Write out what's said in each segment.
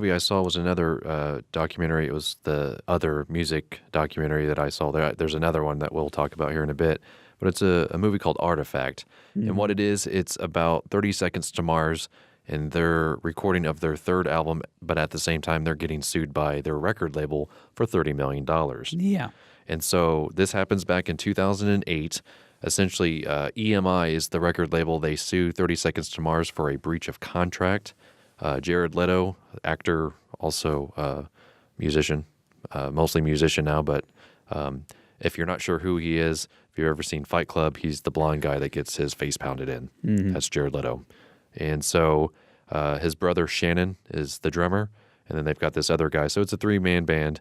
movie I saw was another documentary. It was the other music documentary that I saw. There's another one that we'll talk about here in a bit, but it's a movie called Artifact. And what it is, it's about 30 Seconds to Mars and their recording of their third album, but at the same time, they're getting sued by their record label for $30 million. Yeah. And so this happens back in 2008. Essentially, EMI is the record label. They sue 30 Seconds to Mars for a breach of contract. Jared Leto, actor, also musician, mostly musician now, but if you're not sure who he is, if you've ever seen Fight Club, he's the blonde guy that gets his face pounded in. That's Jared Leto. And so his brother Shannon is the drummer, and then they've got this other guy. So it's a three-man band,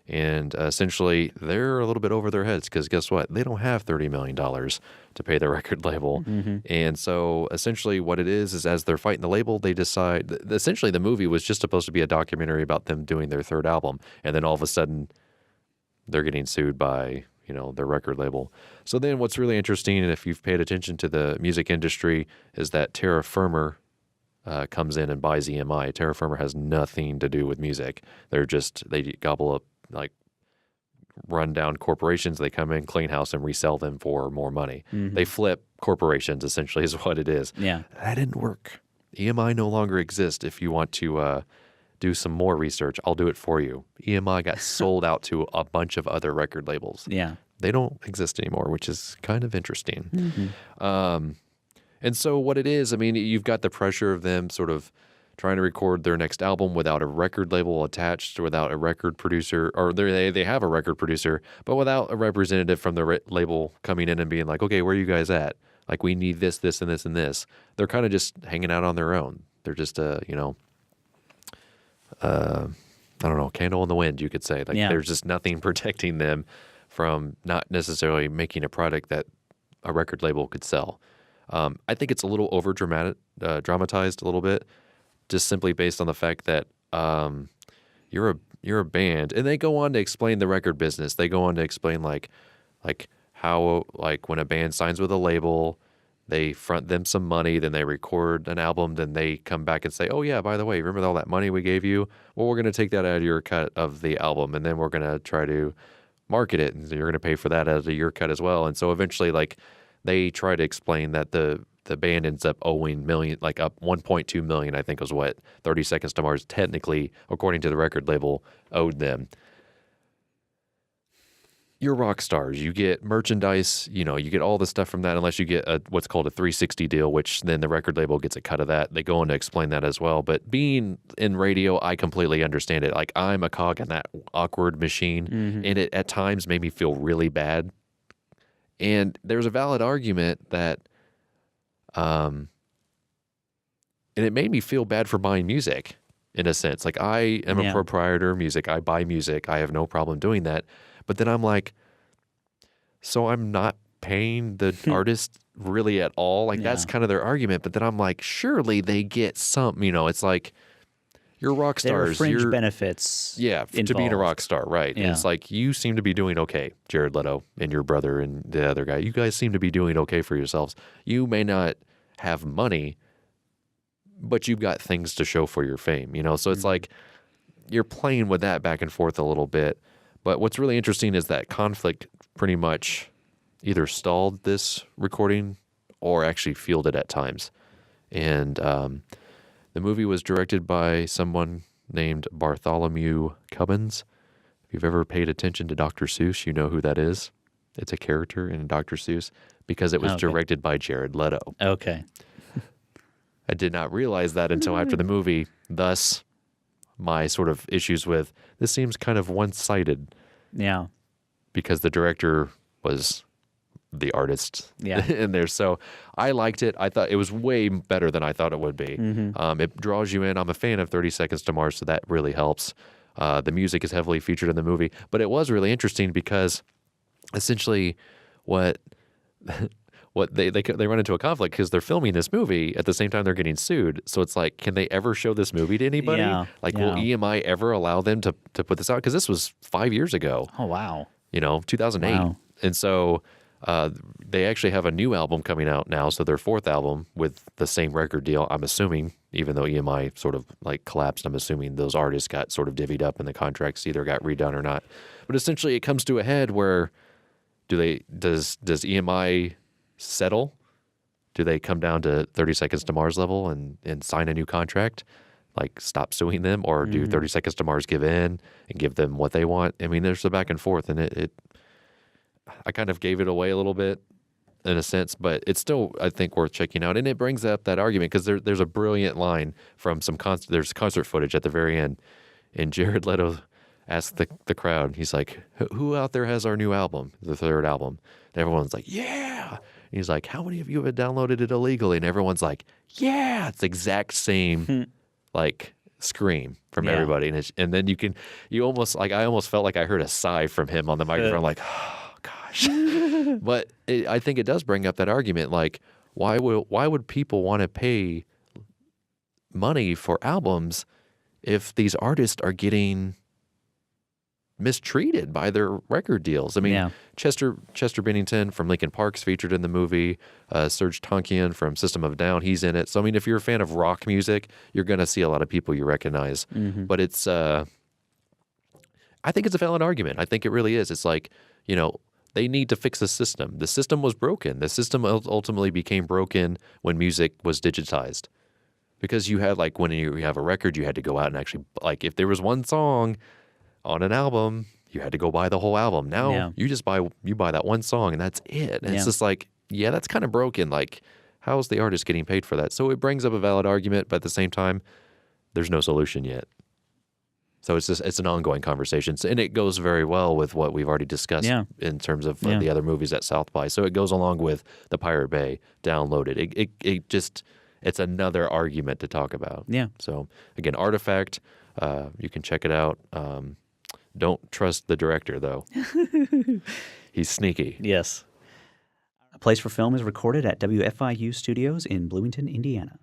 and essentially they're a little bit over their heads because guess what? They don't have $30 million to pay their record label. And so essentially what it is as they're fighting the label, they decide, essentially the movie was just supposed to be a documentary about them doing their third album, and then all of a sudden they're getting sued by, their record label. So then what's really interesting, and if you've paid attention to the music industry, is that Terra Firma comes in and buys EMI. Terra Firma has nothing to do with music. They gobble up like run-down corporations. They come in, clean house, and resell them for more money. They flip corporations, essentially, is what it is. Yeah. That didn't work. EMI no longer exists. If you want to do some more research, I'll do it for you. EMI got sold out to a bunch of other record labels. Yeah. They don't exist anymore, which is kind of interesting. And so what it is, you've got the pressure of them sort of trying to record their next album without a record label attached, without a record producer, or they have a record producer, but without a representative from the label coming in and being like, okay, where are you guys at? Like, we need this, this, and this, and this. They're kind of just hanging out on their own. They're just, I don't know, candle in the wind, you could say. Like, there's just nothing protecting them from not necessarily making a product that a record label could sell. I think it's a little dramatized a little bit, just simply based on the fact that you're a band, and they go on to explain the record business. They go on to explain like how when a band signs with a label, they front them some money, then they record an album, then they come back and say, oh yeah, by the way, remember all that money we gave you? Well, we're going to take that out of your cut of the album, and then we're going to try to market it, and you're going to pay for that out of your cut as well. And so eventually, they try to explain that the band ends up owing up 1.2 million, I think was what 30 Seconds to Mars technically, according to the record label, owed them. You're rock stars. You get merchandise, you get all the stuff from that, unless you get what's called a 360 deal, which then the record label gets a cut of that. They go on to explain that as well. But being in radio, I completely understand it. Like, I'm a cog in that awkward machine, and it at times made me feel really bad. And there's a valid argument that, and it made me feel bad for buying music, in a sense. Like, I am a proprietor of music. I buy music. I have no problem doing that. But then I'm like, so I'm not paying the artist really at all? Like, that's kind of their argument. But then I'm like, surely they get some, it's like, you're rock stars. There are fringe benefits to being a rock star, right? And it's like, you seem to be doing okay, Jared Leto and your brother and the other guy. You guys seem to be doing okay for yourselves. You may not have money, but you've got things to show for your fame, So it's like, you're playing with that back and forth a little bit. But what's really interesting is that conflict pretty much either stalled this recording or actually fueled it at times. And the movie was directed by someone named Bartholomew Cubbins. If you've ever paid attention to Dr. Seuss, you know who that is. It's a character in Dr. Seuss because it was directed by Jared Leto. Okay. I did not realize that until after the movie. Thus, my sort of issues with this seems kind of one-sided. Yeah. Because the director was the artist in there. So I liked it. I thought it was way better than I thought it would be. It draws you in. I'm a fan of 30 Seconds to Mars, so that really helps. The music is heavily featured in the movie. But it was really interesting because essentially what they run into a conflict because they're filming this movie at the same time they're getting sued. So it's like, can they ever show this movie to anybody? Will EMI ever allow them to put this out? Because this was 5 years ago. Oh, wow. 2008. Wow. And so they actually have a new album coming out now. So their fourth album with the same record deal, I'm assuming, even though EMI sort of like collapsed. I'm assuming those artists got sort of divvied up and the contracts either got redone or not. But essentially it comes to a head where does EMI settle? Do they come down to 30 Seconds to Mars level and sign a new contract? Like stop suing them, or do 30 Seconds to Mars give in and give them what they want? I mean, there's a back and forth, and I kind of gave it away a little bit in a sense, but it's still, I think, worth checking out. And it brings up that argument because there's a brilliant line from there's concert footage at the very end, and Jared Leto asked the crowd, he's like, who out there has our new album, the third album? And everyone's like, yeah. And he's like, how many of you have downloaded it illegally? And everyone's like, yeah. It's the exact same like scream from everybody. And then you almost like, I almost felt like I heard a sigh from him on the microphone, like, oh gosh. But I think it does bring up that argument, like, why would people want to pay money for albums if these artists are getting mistreated by their record deals? I mean, Chester Bennington from Linkin Park's featured in the movie. Serge Tankian from System of a Down, he's in it. So I mean, if you're a fan of rock music, you're going to see a lot of people you recognize. But it's, I think it's a valid argument. I think it really is. It's like, you know, they need to fix the system. The system was broken. The system ultimately became broken when music was digitized. Because you had, like, when you have a record, you had to go out and actually, like, if there was one song on an album, you had to go buy the whole album. Now you just buy that one song and that's it. And it's just like, yeah, that's kind of broken. Like, how is the artist getting paid for that? So it brings up a valid argument, but at the same time, there's no solution yet. So it's an ongoing conversation, and it goes very well with what we've already discussed in terms of the other movies at South by. So it goes along with the Pirate Bay, Downloaded. It's another argument to talk about. Yeah. So again, Artifact, you can check it out. Don't trust the director, though. He's sneaky. Yes. A Place for Film is recorded at WFIU Studios in Bloomington, Indiana.